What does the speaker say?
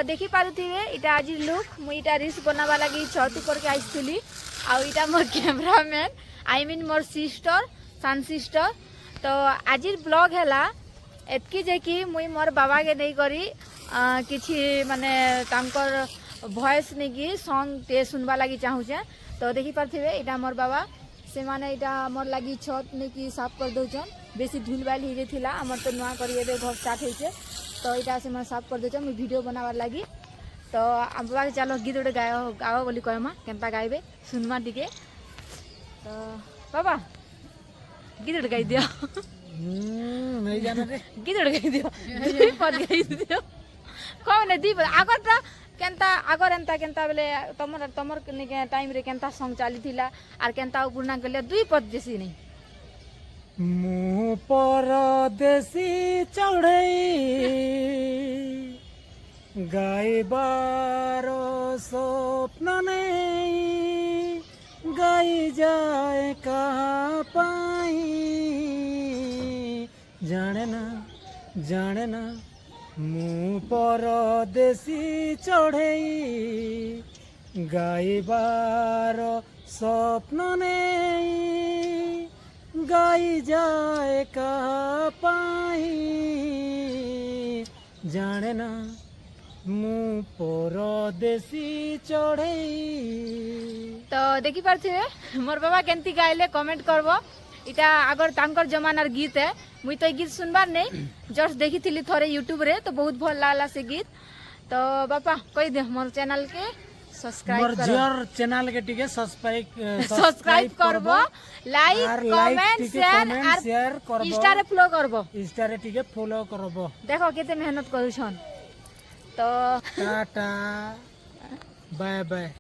देखि पारुथिबे इटा आज लुक मुई इटा रील्स बनावा लगी छत ऊपर के आइसथिली आ इटा more cameraman I mean more sister सान सिस्टर। तो आज ब्लॉग हैला एतकी जे कि मुई मोर बाबा के नहीं करी किछि माने तांकर वॉइस नहीं कि सॉन्ग ते सुनवा लगी चाहूचे। तो देखि पारुथिबे इटा मोर बाबा से माने इटा मोर लगी छत नहीं कि साफ कर दउछन बेसी धूल बाल हो जाइथिला हमर तो नुआ करी एबे घर स्टार्ट होइছে। तो इटा से मैं साफ कर दउछन मुई वीडियो बनावार लगी। तो हम बाबा चलो गीत उठे गाओ बोली कहमा केनता गाइबे सुनमा टिके। तो बाबा गीत उठे गाई दियो नहीं जाना रे गीत उठे गाई दियो दुई पद गाई दियो कोने दी आगर ता केनता आगर एंता केनता बेले तमर तमर के टाइम रे केनता सॉन्ग चली थिला आर केनता पुरना गले दुई पद जैसी नहीं मुँह परदेसी चढ़ई गाइबार स्वप्न नहीं गाई जाए कहाँ पाई जाने ना मुँह परदेसी चढ़ई गाइबार स्वप्न नहीं गाई जाए कहाँ पाई जाने ना मुँह परदेसी चढ़ई। तो देखि पारथिबे मोर बाबा केनती गाइले कमेंट करबो। इटा अगर तांकर जमानार गीत है मुई तो गीत सुनबार नहीं जस्ट देखी थी थोड़े यूट्यूब रे तो बहुत भल लागला से गीत। तो बापा कहि दे मोर चैनल के सब्सक्राइब करो मोर चैनल के टिके सब्सक्राइब करबो लाइक कमेंट शेयर करबो इंस्टा रे फॉलो करबो इंस्टा रे टिके फॉलो करबो। देखो केते मेहनत करू छन। तो टाटा बाय बाय।